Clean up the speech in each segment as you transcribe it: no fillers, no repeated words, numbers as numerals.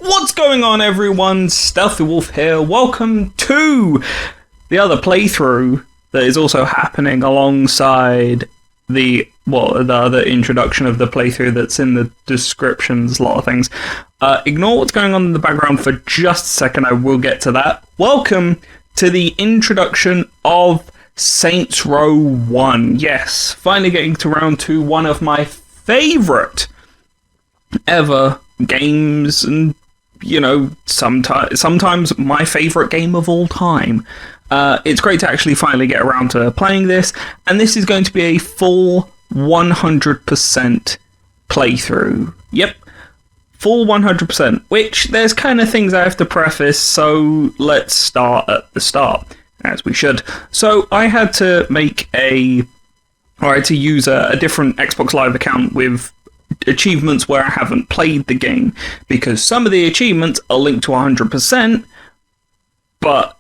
What's going on, everyone? Stealthy Wolf here. Welcome to the other playthrough that is also happening alongside the other introduction of the playthrough that's in the descriptions, a lot of things. Ignore what's going on in the background for just a second, I will get to that. Welcome to the introduction of Saints Row 1. Yes, finally getting to round 2, one of my favourite ever games, and sometimes my favourite game of all time. It's great to actually finally get around to playing this, and this is going to be a full 100% playthrough. Yep, full 100%, which there's kind of things I have to preface, so let's start at the start, as we should. So I had to use a different Xbox Live account with achievements where I haven't played the game, because some of the achievements are linked to 100%, but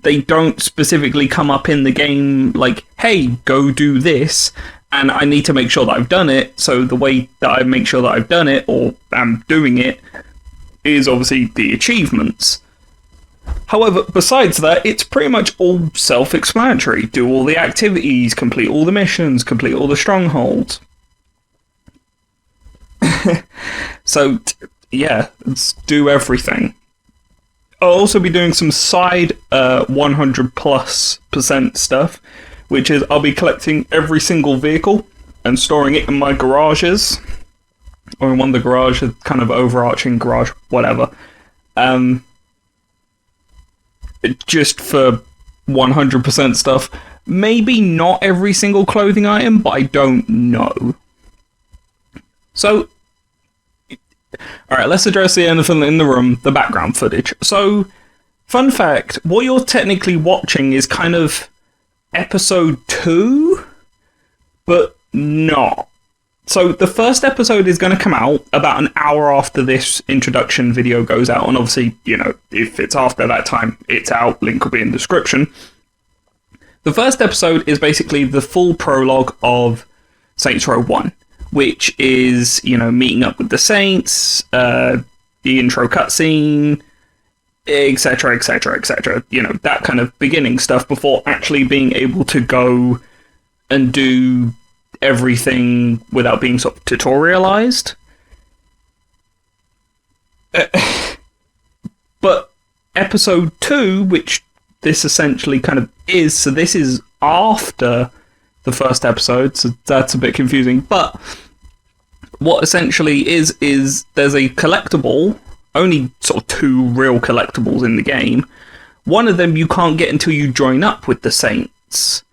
they don't specifically come up in the game like, hey, go do this, and I need to make sure that I've done it. So the way that I make sure that I've done it, or am doing it, is obviously the achievements. However, besides that, it's pretty much all self-explanatory. Do all the activities, complete all the missions, complete all the strongholds. So, yeah, let's do everything. I'll also be doing some side 100+% stuff, which is I'll be collecting every single vehicle and storing it in my garages, or in one of the garages, kind of overarching garage, whatever. Just for 100% stuff. Maybe not every single clothing item, but I don't know. So, alright, let's address the elephant in the room, the background footage. So, fun fact, what you're technically watching is kind of episode 2, but not. So, the first episode is going to come out about an hour after this introduction video goes out, and obviously, if it's after that time, it's out, link will be in the description. The first episode is basically the full prologue of Saints Row 1. Which is, meeting up with the Saints, the intro cutscene, etc., etc., etc. That kind of beginning stuff before actually being able to go and do everything without being sort of tutorialized. But episode 2, which this essentially kind of is, so this is after the first episode, so that's a bit confusing, but what essentially is there's a collectible, only sort of 2 real collectibles in the game. One of them you can't get until you join up with the Saints,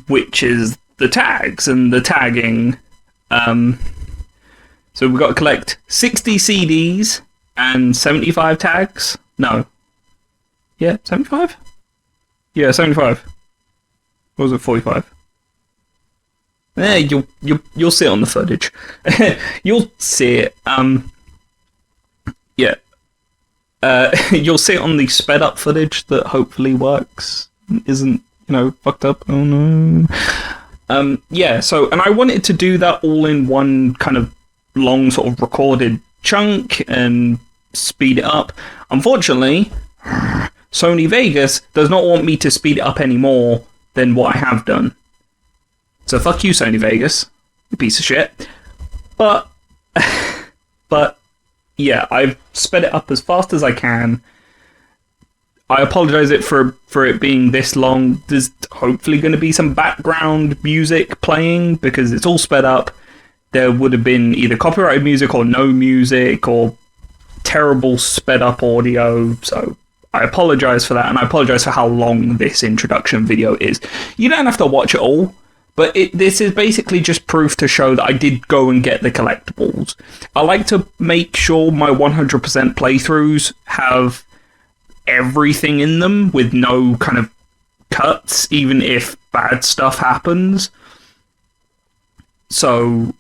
which is the tags and the tagging. So we've got to collect 60 CDs and 75 tags. No. Yeah, 75? Yeah, 75. Or was it 45? You'll see it on the footage. You'll see it. Yeah. You'll see it on the sped-up footage that hopefully works. Isn't, fucked up. Oh no. Yeah, so, and I wanted to do that all in one kind of long sort of recorded chunk and speed it up. Unfortunately, Sony Vegas does not want me to speed it up any more than what I have done. So fuck you, Sony Vegas, you piece of shit. But yeah, I've sped it up as fast as I can. I apologise for it being this long. There's hopefully going to be some background music playing because it's all sped up. There would have been either copyrighted music or no music or terrible sped up audio. So I apologise for that, and I apologise for how long this introduction video is. You don't have to watch it all. But this is basically just proof to show that I did go and get the collectibles. I like to make sure my 100% playthroughs have everything in them with no kind of cuts, even if bad stuff happens. So,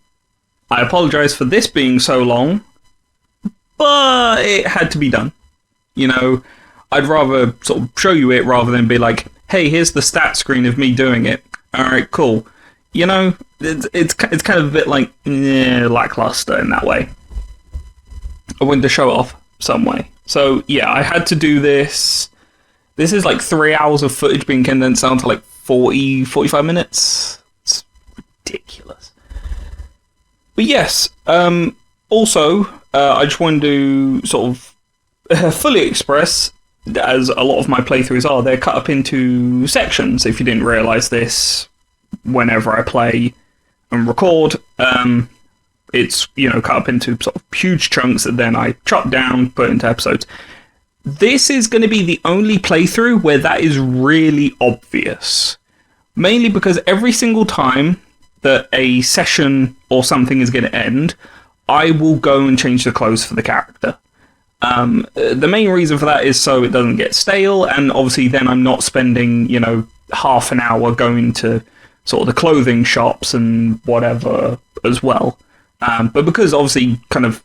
I apologise for this being so long, but it had to be done. I'd rather sort of show you it rather than be like, hey, here's the stat screen of me doing it. Alright, cool. It's kind of a bit like lackluster in that way. I wanted to show it off some way. So yeah, I had to do this. This is like 3 hours of footage being condensed down to like 45 minutes. It's ridiculous. But yes, also, I just wanted to sort of fully express, as a lot of my playthroughs are, they're cut up into sections. If you didn't realise this, whenever I play and record, it's, you know, cut up into sort of huge chunks that then I chop down, put into episodes. This is going to be the only playthrough where that is really obvious. Mainly because every single time that a session or something is going to end, I will go and change the clothes for the character. The main reason for that is so it doesn't get stale, and obviously then I'm not spending, you know, half an hour going to sort of the clothing shops and whatever as well. But because obviously kind of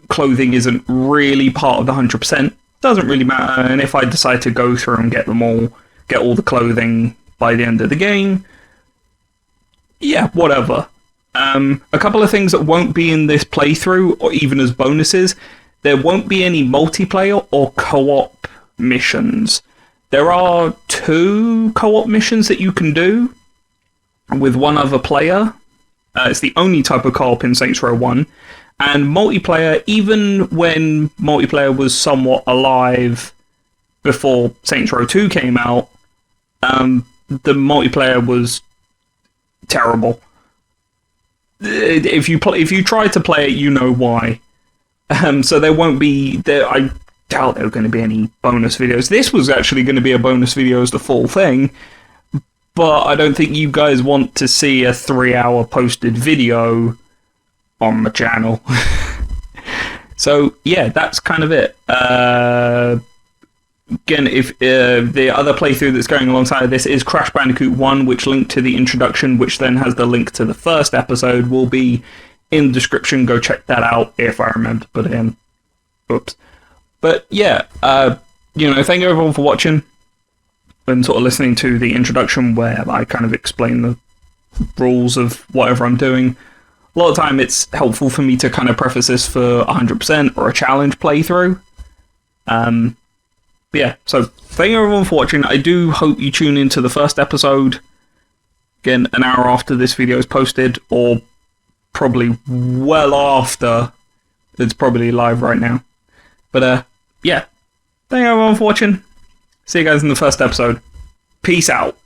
clothing isn't really part of the 100%, doesn't really matter, and if I decide to go through and get them all, get all the clothing by the end of the game, yeah, whatever. A couple of things that won't be in this playthrough, or even as bonuses, there won't be any multiplayer or co-op missions. There are 2 co-op missions that you can do with one other player. It's the only type of co-op in Saints Row 1. And multiplayer, even when multiplayer was somewhat alive before Saints Row 2 came out, the multiplayer was terrible. If you try to play it, you know why. So there won't be... I doubt there are going to be any bonus videos. This was actually going to be a bonus video as the full thing, but I don't think you guys want to see a 3-hour posted video on my channel. So yeah, that's kind of it. Again, if the other playthrough that's going alongside this is Crash Bandicoot 1, which linked to the introduction, which then has the link to the first episode, will be in the description. Go check that out if I remember to put it in. Oops. But yeah, you know, thank you everyone for watching and sort of listening to the introduction where I kind of explain the rules of whatever I'm doing. A lot of time it's helpful for me to kind of preface this for 100% or a challenge playthrough. Yeah, so thank you everyone for watching. I do hope you tune into the first episode, again, an hour after this video is posted, or probably well after it's probably live right now. But yeah, thank you everyone for watching. See you guys in the first episode. Peace out.